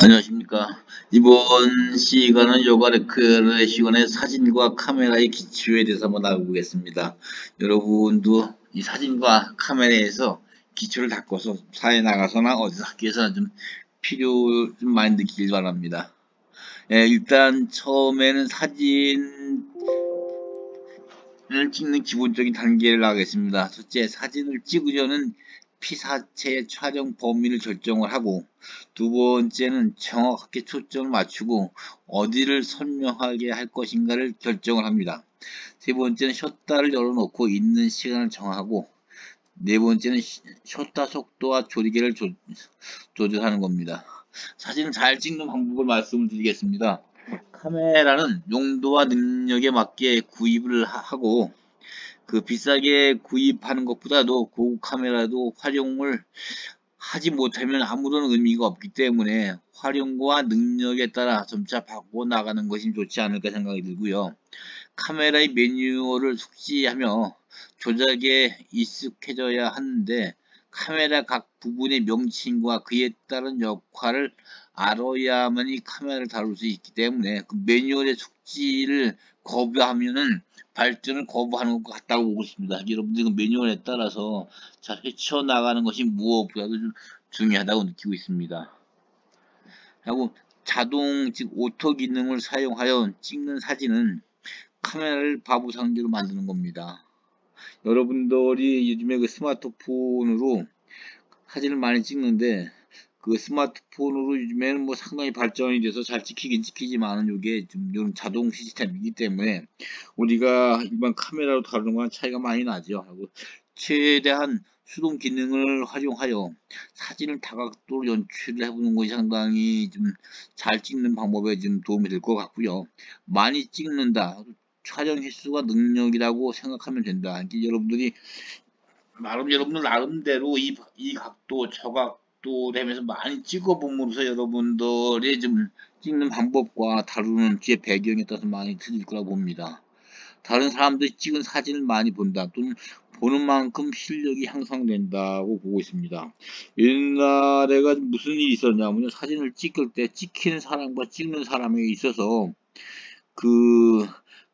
안녕하십니까. 이번 시간은 요가레크의 시간에 사진과 카메라의 기초에 대해서 한번 알아보겠습니다. 여러분도 이 사진과 카메라에서 기초를 닦아서 사회에 나가서나 어디서 학교에서나 좀 필요 좀 많이 느끼길 바랍니다. 일단 처음에는 사진을 찍는 기본적인 단계를 하겠습니다. 첫째, 사진을 찍으려는 피사체의 촬영 범위를 결정을 하고, 두 번째는 정확하게 초점을 맞추고 어디를 선명하게 할 것인가를 결정을 합니다. 세 번째는 셔터를 열어놓고 있는 시간을 정하고, 네 번째는 셔터 속도와 조리개를 조절하는 겁니다. 사진을 잘 찍는 방법을 말씀드리겠습니다. 카메라는 용도와 능력에 맞게 구입을 하고, 그 비싸게 구입하는 것보다도 고급 카메라도 활용을 하지 못하면 아무런 의미가 없기 때문에 활용과 능력에 따라 점차 바꿔 나가는 것이 좋지 않을까 생각이 들고요. 카메라의 매뉴얼을 숙지하며 조작에 익숙해져야 하는데, 카메라 각 부분의 명칭과 그에 따른 역할을 알아야만이 카메라를 다룰 수 있기 때문에 그 매뉴얼의 숙지를 거부하면은 발전을 거부하는 것 같다고 보고 있습니다. 여러분들 그 매뉴얼에 따라서 잘 헤쳐나가는 것이 무엇보다도 좀 중요하다고 느끼고 있습니다. 하고 자동 즉 오토 기능을 사용하여 찍는 사진은 카메라를 바보 상대로 만드는 겁니다. 여러분들이 요즘에 그 스마트폰으로 사진을 많이 찍는데, 그 스마트폰으로 요즘에는 뭐 상당히 발전이 돼서 잘 찍히긴 찍히지만은 이게 좀 이런 자동 시스템이기 때문에 우리가 일반 카메라로 다루는 거랑 차이가 많이 나죠. 하고 최대한 수동 기능을 활용하여 사진을 다각도로 연출을 해보는 것이 상당히 좀 잘 찍는 방법에 좀 도움이 될 것 같고요. 많이 찍는다, 촬영 횟수가 능력이라고 생각하면 된다. 이게 여러분들이 여러분들 나름대로 이 각도 저 각도 되면서 많이 찍어봄으로써 여러분들의 좀 찍는 방법과 다루는 뒤에 배경에 따라서 많이 틀릴 거라고 봅니다. 다른 사람들이 찍은 사진을 많이 본다, 또는 보는 만큼 실력이 향상된다고 보고 있습니다. 옛날에가 무슨 일이 있었냐면요, 사진을 찍을 때 찍히는 사람과 찍는 사람에 있어서 그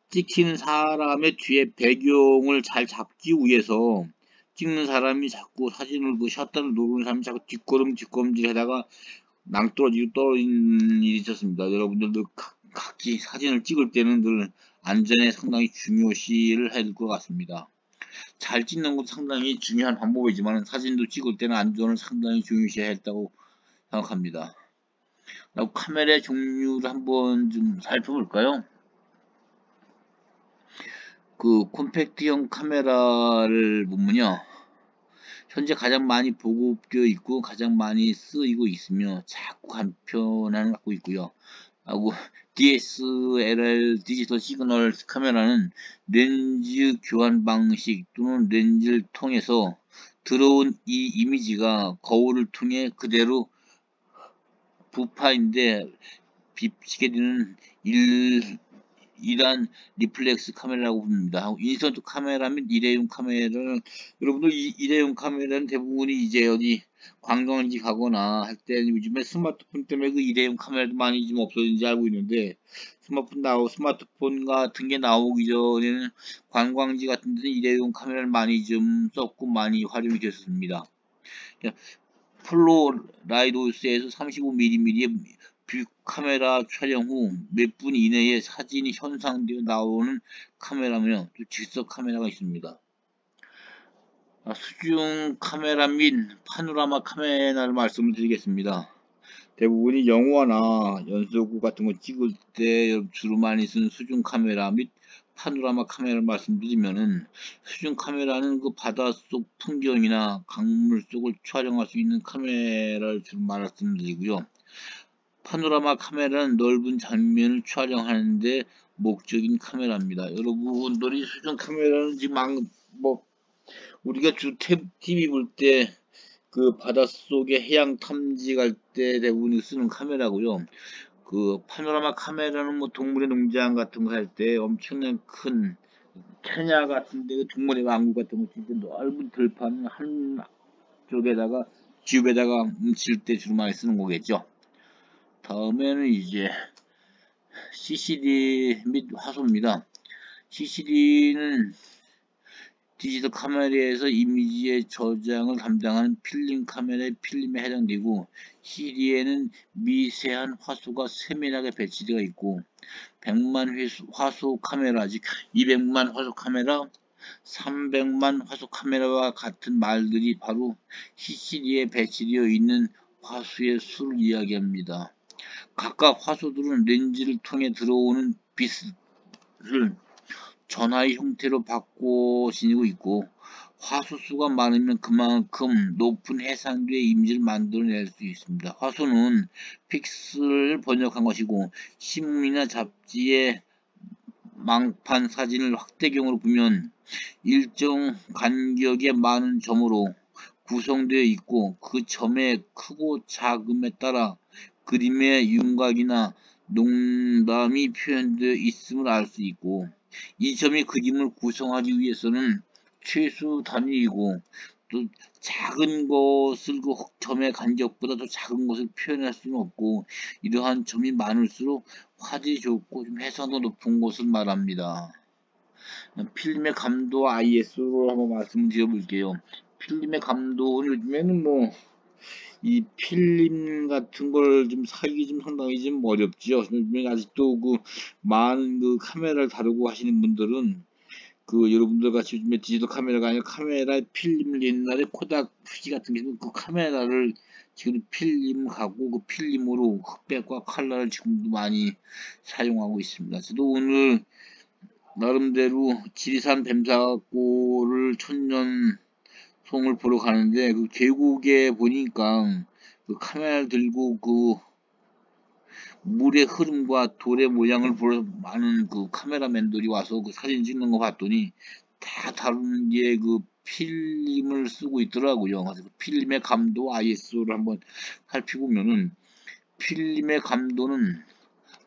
찍히는 사람의 뒤에 배경을 잘 잡기 위해서 찍는 사람이 자꾸 사진을 그 셔터를 누르는 사람이 자꾸 뒷걸음질 하다가 낭떠러지로 떨어지는 일이 있었습니다. 여러분들도 각기 사진을 찍을 때는 늘 안전에 상당히 중요시를 해야 될 것 같습니다. 잘 찍는 것도 상당히 중요한 방법이지만 사진도 찍을 때는 안전을 상당히 중요시해야 했다고 생각합니다. 그리고 카메라의 종류를 한번 좀 살펴볼까요? 그 콤팩트형 카메라를 보면요, 현재 가장 많이 보급되어 있고 가장 많이 쓰이고 있으며 자꾸 간편함을 갖고 있고요. 하고 DSLR 디지털 시그널 카메라는 렌즈 교환 방식 또는 렌즈를 통해서 들어온 이 이미지가 거울을 통해 그대로 부파인데 비치게 되는 이러한 리플렉스 카메라라고 부릅니다. 인스턴트 카메라 및 일회용 카메라는, 여러분들 일회용 카메라는 대부분이 이제 어디 관광지 가거나 할 때 요즘에 스마트폰 때문에 그 일회용 카메라도 많이 좀 없어진지 알고 있는데, 스마트폰 같은 게 나오기 전에는 관광지 같은 데는 일회용 카메라를 많이 좀 썼고 많이 활용이 됐습니다. 폴라로이드에서 35mm의 뷰 카메라 촬영 후 몇 분 이내에 사진이 현상되어 나오는 카메라며 또 즉석 카메라가 있습니다. 수중 카메라 및 파노라마 카메라를 말씀을 드리겠습니다. 대부분이 영화나 연소국 같은 거 찍을 때 주로 많이 쓰는 수중 카메라 및 파노라마 카메라를 말씀드리면은, 수중 카메라는 그 바닷속 풍경이나 강물 속을 촬영할 수 있는 카메라를 주로 말씀드리고요. 파노라마 카메라는 넓은 장면을 촬영하는데 목적인 카메라입니다. 여러분들이 수중 카메라는 지금 우리가 주 TV 볼 때 그 바닷속에 해양 탐지할 때 대부분 쓰는 카메라고요. 그 파노라마 카메라는 뭐 동물의 농장 같은 거 할 때 엄청난 큰 케냐 같은 데 동물의 왕국 같은 거 찍을 때 넓은 들판 한쪽에다가 줍에다가 뭉칠 때 주로 많이 쓰는 거겠죠. 다음에는 이제 CCD 및 화소입니다. CCD는 디지털 카메라에서 이미지의 저장을 담당하는 필름 카메라의 필름에 해당되고, CD에는 미세한 화소가 세밀하게 배치되어 있고, 100만 화소 카메라, 즉 200만 화소 카메라, 300만 화소 카메라와 같은 말들이 바로 CCD에 배치되어 있는 화소의 수를 이야기합니다. 각각 화소들은 렌즈를 통해 들어오는 빛을 전하의 형태로 바꿔 지니고 있고, 화소수가 많으면 그만큼 높은 해상도의 이미지를 만들어낼 수 있습니다. 화소는 픽셀을 번역한 것이고, 신문이나 잡지의 망판 사진을 확대경으로 보면 일정 간격의 많은 점으로 구성되어 있고, 그 점의 크고 작음에 따라 그림의 윤곽이나 농담이 표현되어 있음을 알 수 있고, 이 점이 그림을 구성하기 위해서는 최소 단위이고, 또 작은 것을 그 점의 간격보다 더 작은 것을 표현할 수는 없고, 이러한 점이 많을수록 화질이 좋고 좀 해상도 높은 것을 말합니다. 필름의 감도 ISO로 한번 말씀을 드려볼게요. 필름의 감도는 요즘에는 뭐 이 필름 같은 걸 좀 사기 좀 상당히 좀 어렵죠. 요즘에 아직도 그 많은 그 카메라를 다루고 하시는 분들은 그 여러분들 같이 요즘에 디지털 카메라가 아니라 카메라 필름을 옛날에 코닥 퓨지 같은 경우는 그 카메라를 지금 필름 가고 그 필름으로 흑백과 컬러를 지금도 많이 사용하고 있습니다. 저도 오늘 나름대로 지리산 뱀사골을 천년송을 보러 가는데 그 계곡에 보니까 그 카메라를 들고 그 물의 흐름과 돌의 모양을 보러 많은 그 카메라맨들이 와서 그 사진 찍는 거 봤더니 다 다루는 게 그 필름을 쓰고 있더라고요. 그래서 그 필름의 감도 ISO를 한번 살펴보면은, 필름의 감도는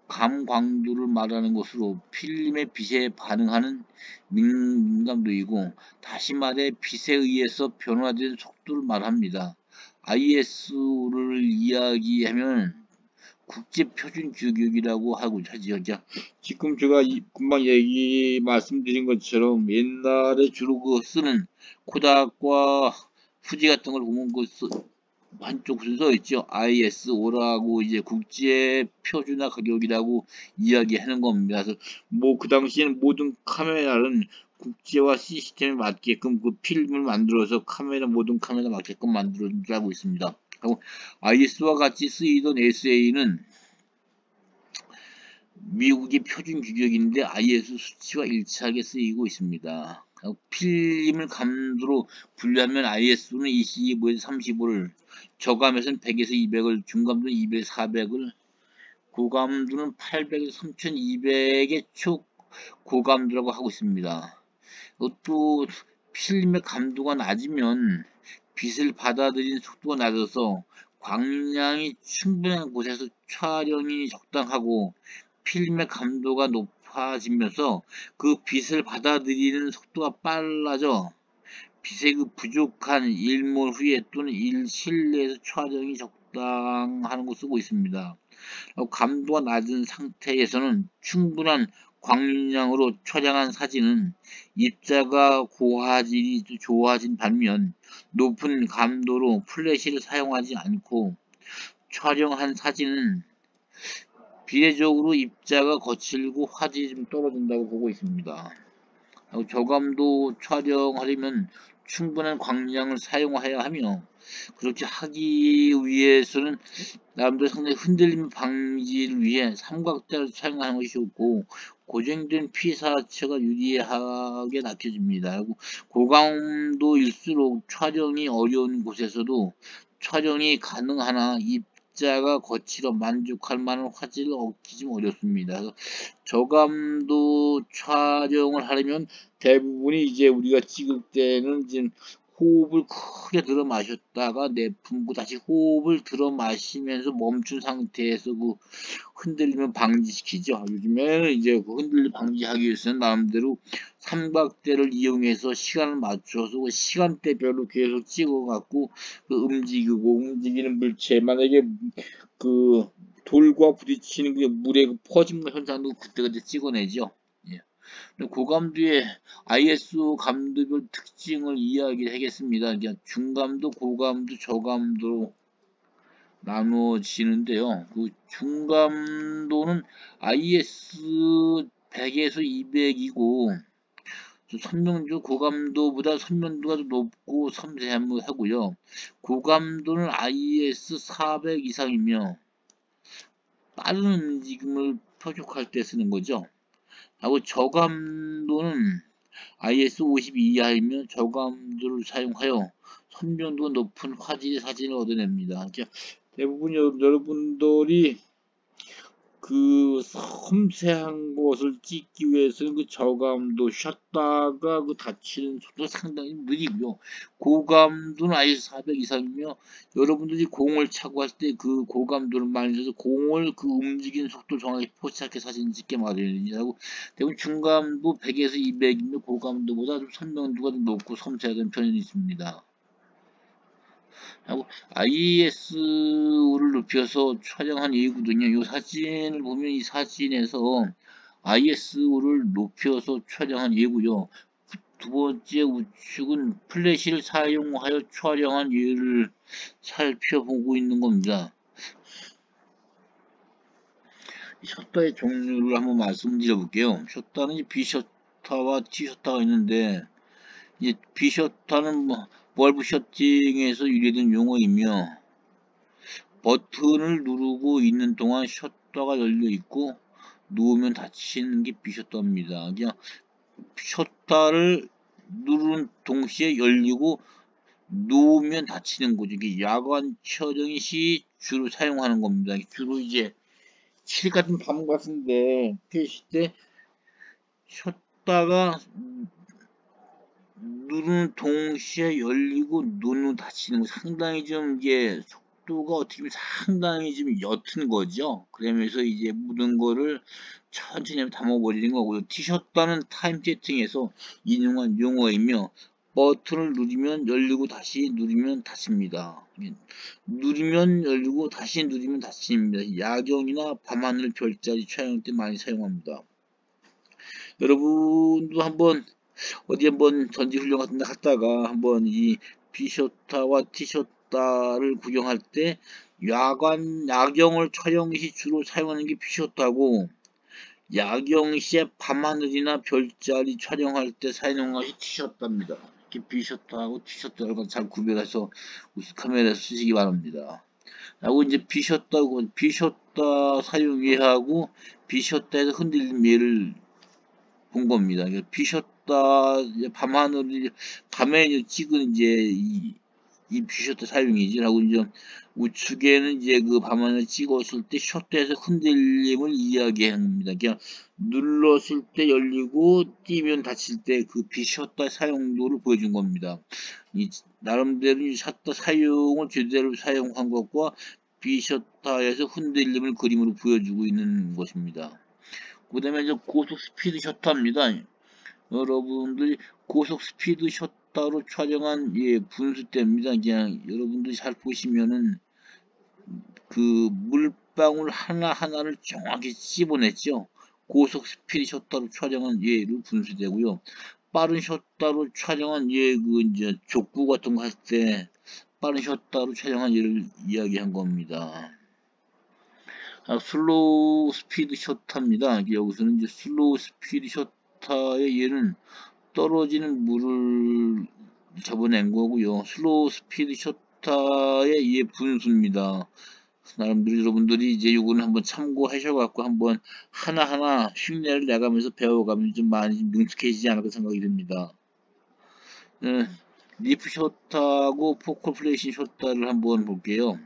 감광도를 말하는 것으로 필름의 빛에 반응하는 민감도이고, 다시 말해 빛에 의해서 변화된 속도를 말합니다. ISO를 이야기하면 국제표준규격이라고 하고 하죠. 지금 제가 금방 말씀드린 것처럼 옛날에 주로 그 쓰는 코닥과 후지 같은 걸 보면 그 한쪽 순서 있죠. ISO라고 이제 국제 표준화 가격이라고 이야기하는 겁니다. 그래서 뭐 그 당시에는 모든 카메라는 국제화 시스템에 맞게끔 그 필름을 만들어서 모든 카메라 맞게끔 만들어주고 있습니다. 하고 ISO와 같이 쓰이던 SA는 미국의 표준 규격인데 ISO 수치와 일치하게 쓰이고 있습니다. 필름을 감도로 분류하면 ISO는 25에서 35를, 저감에서는 100에서 200을, 중감도는 200에서 400을, 고감도는 800에서 3200의 초고감도라고 하고 있습니다. 또 필름의 감도가 낮으면 빛을 받아들이는 속도가 낮아서 광량이 충분한 곳에서 촬영이 적당하고, 필름의 감도가 높아지면서 그 빛을 받아들이는 속도가 빨라져 빛의 그 부족한 일몰 후에 또는 실내에서 촬영이 적당한 거 쓰고 있습니다. 감도가 낮은 상태에서는 충분한 광량으로 촬영한 사진은 입자가 고화질이 좋아진 반면, 높은 감도로 플래시를 사용하지 않고 촬영한 사진은 비례적으로 입자가 거칠고 화질이 좀 떨어진다고 보고 있습니다. 저감도 촬영하려면 충분한 광량을 사용해야 하며, 그렇게 하기 위해서는 나름대로 상당히 흔들림 방지를 위해 삼각대를 사용하는 것이 좋고, 고정된 피사체가 유리하게 낙혀집니다. 고감도일수록 촬영이 어려운 곳에서도 촬영이 가능하나 입자가 거칠어 만족할 만한 화질을 얻기 좀 어렵습니다. 그래서 저감도 촬영을 하려면 대부분이 이제 우리가 찍을 때는 이제 호흡을 크게 들어 마셨다가 내뿜고 다시 호흡을 들어 마시면서 멈춘 상태에서 그 흔들림을 방지시키죠. 요즘에는 이제 그 흔들림 방지하기 위해서는 나름대로 삼각대를 이용해서 시간을 맞춰서 그 시간대별로 계속 찍어 갖고 그 움직이는 물체, 만약에 그 돌과 부딪히는 그 물의 그 퍼짐 현상도 그때그때 찍어내죠. 예. 고감도의 ISO 감도별 특징을 이야기하겠습니다. 중감도, 고감도, 저감도로 나누어지는데요. 그 중감도는 IS 100에서 200이고 선명도 고감도보다 선명도가 더 높고 섬세하고요. 고감도는 IS 400 이상이며 빠른 움직임을 표적할 때 쓰는 거죠. 하고 저감도는 IS 52 이하이며 저감도를 사용하여 선명도가 높은 화질의 사진을 얻어냅니다. 대부분 여러분들이 그 섬세한 것을 찍기 위해서는 그 저감도 샷다가 그 닫히는 속도가 상당히 느리고요. 고감도는 IS 400 이상이며 여러분들이 공을 차고 할 때 그 고감도를 많이 써서 공을 그 움직이는 속도 정확히 포착해 사진 찍게 마련이라고. 대부분 중감도 100에서 200이며 고감도보다 좀 선명도가 좀 높고 섬세하다는 편이 있습니다. 하고 ISO를 높여서 촬영한 이유거든요. 이 사진을 보면 이 사진에서 ISO를 높여서 촬영한 예고요. 두 번째 우측은 플래시를 사용하여 촬영한 예를 살펴보고 있는 겁니다. 셔터의 종류를 한번 말씀드려 볼게요. 셔터는 B셔터와 T셔터가 있는데 B셔터는 벌브 셔팅에서 유래된 용어이며 버튼을 누르고 있는 동안 셔터가 열려 있고 누우면 닫히는 게 B셔터입니다. 그냥 셔터를 누르는 동시에 열리고 누우면 닫히는 거죠. 이게 야간 촬영이 시 주로 사용하는 겁니다. 주로 이제 칠 같은 밤 같은데 표시 때 셔터가 누르는 동시에 열리고 눈으로 닫히는 거 상당히 좀 이게 속도가 어떻게 보면 상당히 좀 옅은 거죠. 그러면서 이제 묻은 거를 천천히 담아버리는 거고요. 티셔츠는 타임 세팅에서 인용한 용어이며 버튼을 누르면 열리고 다시 누르면 닫힙니다. 누르면 열리고 다시 누르면 닫힙니다. 야경이나 밤하늘 별자리 촬영 때 많이 사용합니다. 여러분도 한번 어디 한번 전지훈련 같은 데 갔다가 한번 이 B셔터와 T셔터를 구경할 때 야경을 촬영 시 주로 사용하는 게 B셔터고 야경 시에 밤하늘이나 별자리 촬영할 때 사용하는 것이 T셔터입니다. 이렇게 B셔터하고 T셔터를 잘 구별해서 카메라에 쓰시기 바랍니다. 하고 이제 B셔터 사용 예하고 B셔터에서 흔들림 예를 본 겁니다. B셔터 밤하늘이 밤에 찍은 이제 이 B셔터 사용이지. 하고 이제 우측에는 이제 그 밤하늘 찍었을 때 셔터에서 흔들림을 이야기합니다. 그냥 눌렀을 때 열리고 띄면 닫힐 때 그 B셔터 사용도를 보여준 겁니다. 나름대로 이 셔터 사용을 제대로 사용한 것과 B셔터에서 흔들림을 그림으로 보여주고 있는 것입니다. 그 다음에 이제 고속 스피드 셔터입니다. 여러분들이 고속 스피드 셔터로 촬영한 분수대입니다. 그냥 여러분들이 잘 보시면은 그 물방울 하나하나를 정확히 씹어냈죠. 고속 스피드 셔터로 촬영한 예를 분수대고요. 빠른 셔터로 촬영한 그 이제 족구 같은 거 할 때 빠른 셔터로 촬영한 예를 이야기한 겁니다. 슬로우 스피드 셔터입니다. 여기서는 이제 슬로우 스피드 셔터의 예는 떨어지는 물을 잡아낸 거고요. 슬로우 스피드 셔터의 예 분수입니다. 나름대로 여러분들이 이제 요거는 한번 참고하셔갖고 한번 하나하나 흉내를 내가면서 배워가면 좀 많이 능숙해지지 않을까 생각이 듭니다. 리프 셔터하고 포컬 플레이싱 셔터를 한번 볼게요.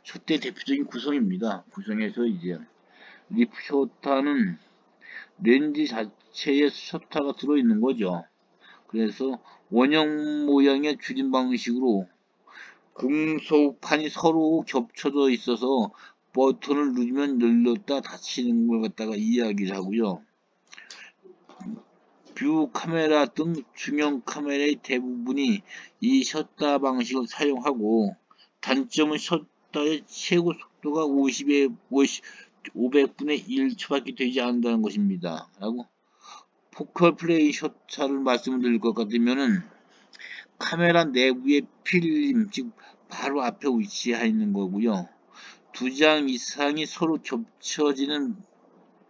셔터의 대표적인 구성입니다. 구성에서 이제 리프 셔터는 렌즈 자체에 셔터가 들어있는 거죠. 그래서 원형 모양의 줄임 방식으로 금속판이 서로 겹쳐져 있어서 버튼을 누르면 열렸다 닫히는 걸 갖다가 이야기를 하고요. 뷰 카메라 등 중형 카메라의 대부분이 이 셔터 방식을 사용하고 단점은 셔터의 최고 속도가 500분의 1초밖에 되지 않는다는 것입니다. 라고 포컬 플레이 셔터를 말씀을 드릴 것 같으면은 카메라 내부의 필름, 즉 바로 앞에 위치해 있는 거고요. 두 장 이상이 서로 겹쳐지는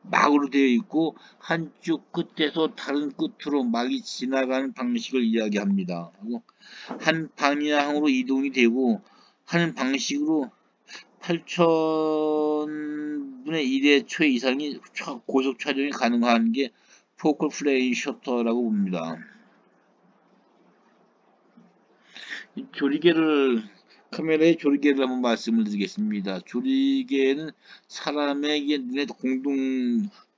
막으로 되어 있고 한쪽 끝에서 다른 끝으로 막이 지나가는 방식을 이야기합니다. 한 방향으로 이동이 되고 하는 방식으로 8000분의 1의 초 이상이 고속 촬영이 가능한 게 포컬 플레이 셔터라고 봅니다. 카메라의 조리개를 한번 말씀을 드리겠습니다. 조리개는 사람에게 눈에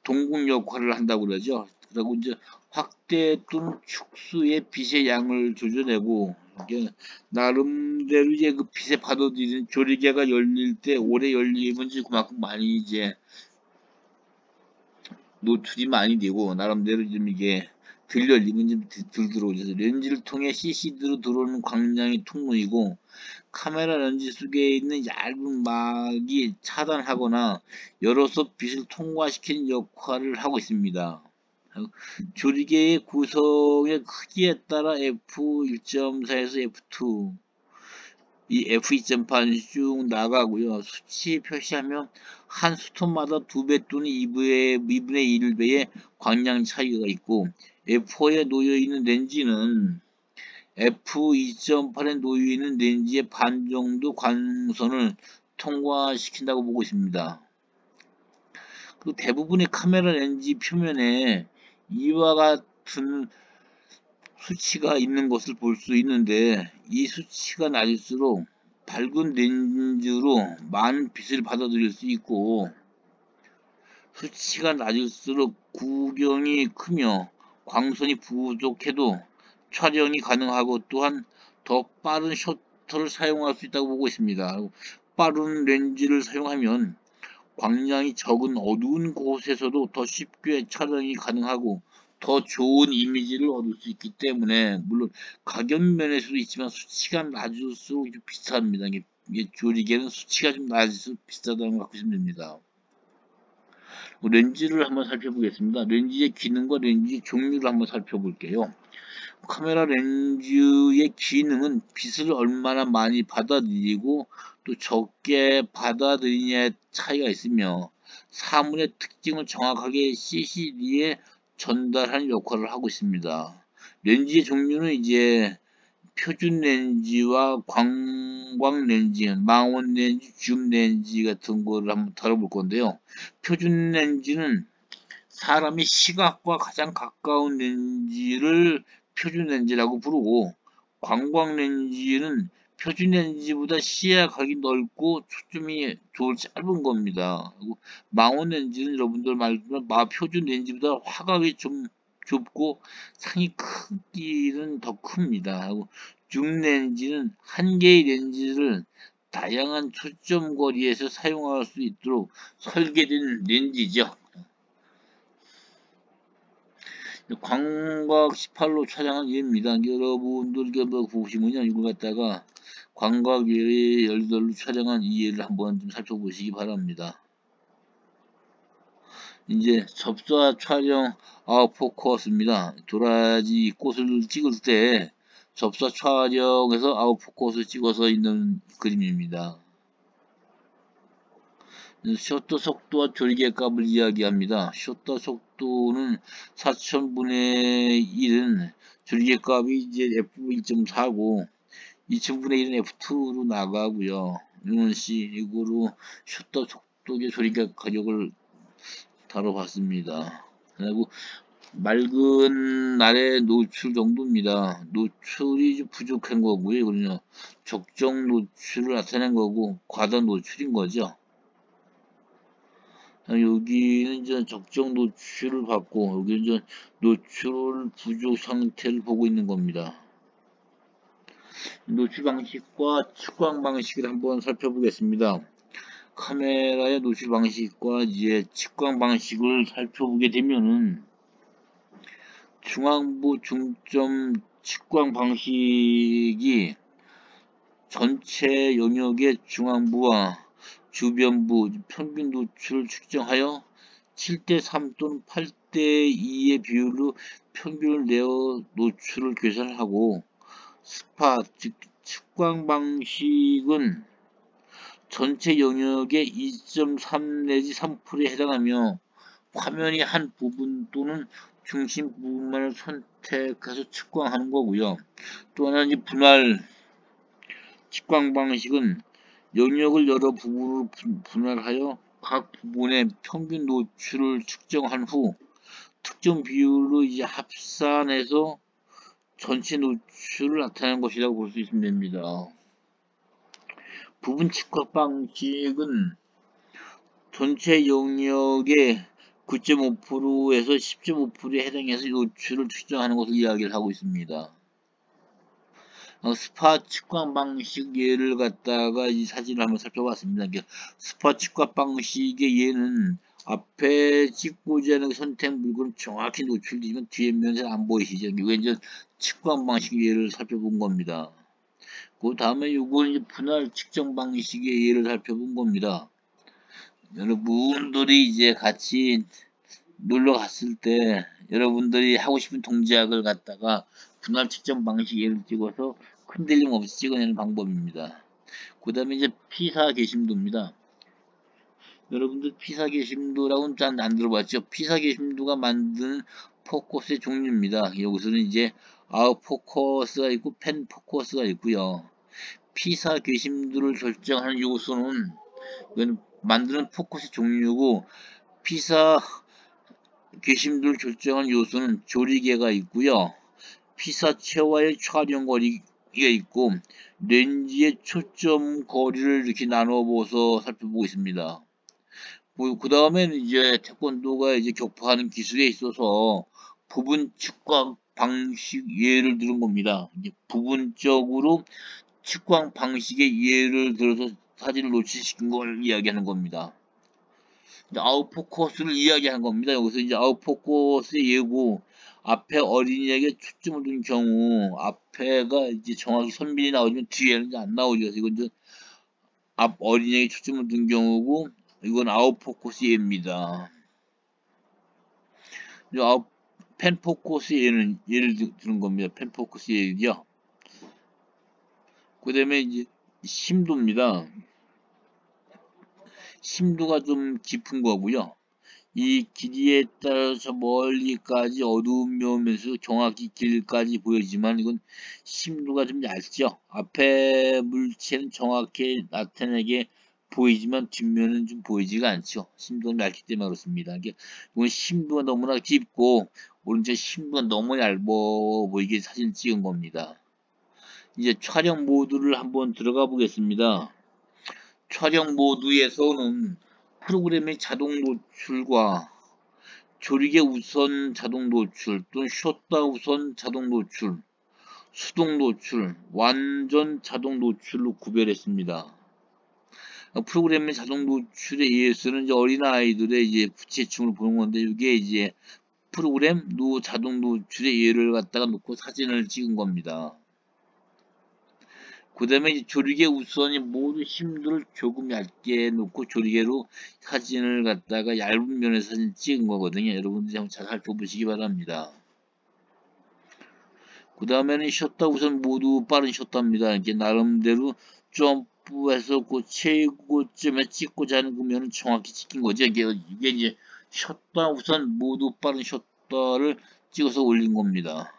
동공 역할을 한다고 그러죠. 그리고 이제 확대 또는 축소의 빛의 양을 조절하고, 이게 나름대로 이제 그 빛에 받아들이는 조리개가 열릴 때 오래 열리면 이제 그만큼 많이 이제 노출이 많이 되고, 나름대로 좀 이게 덜 열리면 좀 덜 들어오죠. 렌즈를 통해 CCD로 들어오는 광량의 통로이고, 카메라 렌즈 속에 있는 얇은 막이 차단하거나 열어서 빛을 통과시키는 역할을 하고 있습니다. 조리개의 구성의 크기에 따라 F1.4에서 F2, 이 F2.8이 쭉 나가고요. 수치 표시하면 한 스톤마다 2배 또는 2분의 1배의 광량 차이가 있고, F4에 놓여있는 렌즈는 F2.8에 놓여있는 렌즈의 반 정도 광선을 통과시킨다고 보고 있습니다. 그리고 대부분의 카메라 렌즈 표면에 이와 같은 수치가 있는 것을 볼 수 있는데, 이 수치가 낮을수록 밝은 렌즈로 많은 빛을 받아들일 수 있고, 수치가 낮을수록 구경이 크며 광선이 부족해도 촬영이 가능하고, 또한 더 빠른 셔터를 사용할 수 있다고 보고 있습니다. 빠른 렌즈를 사용하면 광량이 적은 어두운 곳에서도 더 쉽게 촬영이 가능하고 더 좋은 이미지를 얻을 수 있기 때문에, 물론 가격 면에서도 있지만 수치가 낮을수록 좀 비쌉니다. 이게 조리개는 수치가 좀 낮을수록 비싸다는 걸 갖고 있으면 됩니다. 렌즈를 한번 살펴보겠습니다. 렌즈의 기능과 렌즈의 종류를 한번 살펴볼게요. 카메라 렌즈의 기능은 빛을 얼마나 많이 받아들이고 또 적게 받아들이냐의 차이가 있으며, 사물의 특징을 정확하게 CCD에 전달하는 역할을 하고 있습니다. 렌즈의 종류는 이제 표준 렌즈와 광광 렌즈, 망원 렌즈, 줌 렌즈 같은 거를 한번 다뤄볼 건데요. 표준 렌즈는 사람이 시각과 가장 가까운 렌즈를 표준 렌즈라고 부르고, 광광 렌즈는 표준 렌즈보다 시야각이 넓고 초점이 짧은 겁니다. 그리고 망원 렌즈는 여러분들 말대로 표준 렌즈보다 화각이 좀 좁고 상위 크기는 더 큽니다. 그리고 줌 렌즈는 한 개의 렌즈를 다양한 초점 거리에서 사용할 수 있도록 설계된 렌즈죠. 광각 18로 촬영한 예입니다. 여러분들 보시면요, 이걸 갖다가 광각 예의 18로 촬영한 이 예를 한번 좀 살펴보시기 바랍니다. 이제 접사 촬영 아웃포커스입니다. 도라지 꽃을 찍을 때 접사 촬영에서 아웃포커스 찍어서 있는 그림입니다. 셔터 속도와 조리개 값을 이야기합니다. 셔터 속도는 4000분의 1은 조리개 값이 이제 F1.4고 2000분의 1은 F2로 나가고요. 이런 식으로 셔터 속도의 조리개 가격을 다뤄봤습니다. 그리고 맑은 날의 노출 정도입니다. 노출이 좀 부족한 거고요. 그러면 적정 노출을 나타낸 거고 과다 노출인 거죠. 여기는 이제 적정 노출을 받고 여기는 이제 노출 부족 상태를 보고 있는 겁니다. 노출 방식과 측광 방식을 한번 살펴보겠습니다. 카메라의 노출 방식과 이제 측광 방식을 살펴보게 되면은, 중앙부 중점 측광 방식이 전체 영역의 중앙부와 주변부 평균 노출을 측정하여 7:3 또는 8:2의 비율로 평균을 내어 노출을 계산하고 스팟 즉 측광 방식은 전체 영역의 2.3 내지 3%에 해당하며 화면의 한 부분 또는 중심 부분만을 선택해서 측광하는 거고요. 또 하나 이제 분할 측광 방식은 영역을 여러 부분으로 분할하여 각 부분의 평균 노출을 측정한 후 특정 비율로 이제 합산해서 전체 노출을 나타내는 것이라고 볼 수 있으면 됩니다. 부분 측광 방식은 전체 영역의 9.5%에서 10.5%에 해당해서 노출을 측정하는 것을 이야기를 하고 있습니다. 스팟 측광 방식 예를 갖다가 이 사진을 한번 살펴봤습니다. 스팟 측광 방식의 예는 앞에 찍고자 하는 선택 물건은 정확히 노출되지만 뒤에 면에서 안 보이시죠? 이거 이제 측광 방식 예를 살펴본 겁니다. 그 다음에 이건 이제 분할 측정 방식의 예를 살펴본 겁니다. 여러분들이 이제 같이 놀러 갔을 때 여러분들이 하고 싶은 동작을 갖다가 분할 측정 방식 예를 찍어서 흔들림 없이 찍어내는 방법입니다. 그 다음에 이제 피사 게심도입니다. 여러분들 피사 게심도라고는 잘 안 들어봤죠? 피사 게심도가 만드는 포커스의 종류입니다. 여기서는 이제 아웃 포커스가 있고 펜 포커스가 있고요. 피사 게심도를 결정하는 요소는 이건 만드는 포커스의 종류고 피사 게심도를 결정하는 요소는 조리개가 있고요. 피사체와의 촬영 거리가 있고 렌즈의 초점 거리를 이렇게 나눠보서 살펴보고 있습니다. 그 다음에는 이제 태권도가 이제 격파하는 기술에 있어서 부분 측광 방식 예를 들은 겁니다. 이제 부분적으로 측광 방식의 예를 들어서 사진을 노출시킨 걸 이야기하는 겁니다. 아웃포커스를 이야기한 겁니다. 여기서 이제 아웃포커스의 예고 앞에 어린이에게 초점을 둔 경우 앞에가 이제 정확히 선명히 나오지만 뒤에는 이제 안 나오죠. 그래서 이건 이제 앞 어린이에게 초점을 둔 경우고 이건 아웃포커스 예입니다. 펜포커스 예는 예를 드는 겁니다. 펜포커스 예죠. 그 다음에 이제 심도입니다. 심도가 좀 깊은 거고요. 이 길이에 따라서 멀리까지 어두운 묘면에서 정확히 길까지 보여지만 이건 심도가 좀 얇죠. 앞에 물체는 정확히 나타내게 보이지만 뒷면은 좀 보이지가 않죠. 심도는 얇기 때문에 그렇습니다. 이건 심도가 너무나 깊고 오른쪽 심도가 너무 얇아 보이게 사진 찍은 겁니다. 이제 촬영 모드를 한번 들어가 보겠습니다. 촬영 모드에서는 프로그램의 자동 노출과 조리개 우선 자동 노출 또는 쉬었다 우선 자동 노출, 수동 노출, 완전 자동 노출로 구별했습니다. 프로그램의 자동 노출에 의해서는 이제 어린아이들의 이제 부채춤을 보는 건데 이게 이제 프로그램 자동 노출의 예를 갖다가 놓고 사진을 찍은 겁니다. 그 다음에 조리개 우선이 모두 심도를 조금 얇게 놓고 조리개로 사진을 갖다가 얇은 면에서 사진 찍은 거거든요. 여러분들이 한번 잘 살펴보시기 바랍니다. 그 다음에는 셔터 우선 모두 빠른 셔터입니다. 이렇게 나름대로 점프해서 그 최고점에 찍고자 하는 그면은 정확히 찍힌 거죠. 이게 이제 셔터 우선 모두 빠른 셔터를 찍어서 올린 겁니다.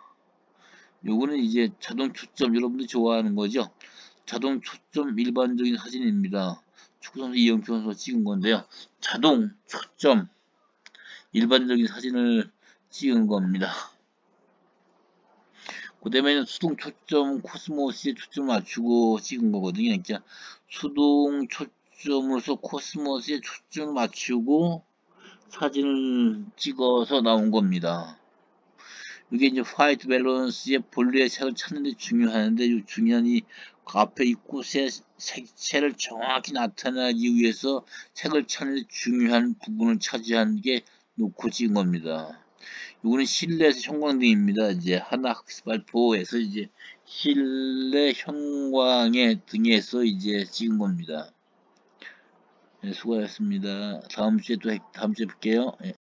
요거는 이제 자동 초점 여러분들이 좋아하는 거죠. 자동 초점 일반적인 사진입니다. 축구선수 이영표 선수가 찍은 건데요. 자동 초점 일반적인 사진을 찍은 겁니다. 그 다음에는 수동 초점 코스모스에 초점을 맞추고 찍은 거거든요. 그러니까 수동 초점으로서 코스모스에 초점을 맞추고 사진을 찍어서 나온 겁니다. 이게 이제 화이트 밸런스의 본래의 색을 찾는 데 중요한데 이 중요한 이 앞에 이 꽃의 색채를 정확히 나타내기 위해서 색을 찾는 데 중요한 부분을 차지한 게 놓고 찍은 겁니다. 이거는 실내에서 형광등입니다. 이제 하나 학습 발표에서 이제 실내 형광의 등에서 이제 찍은 겁니다. 네, 수고하셨습니다. 다음 주에 또 다음 주에 뵐게요. 예.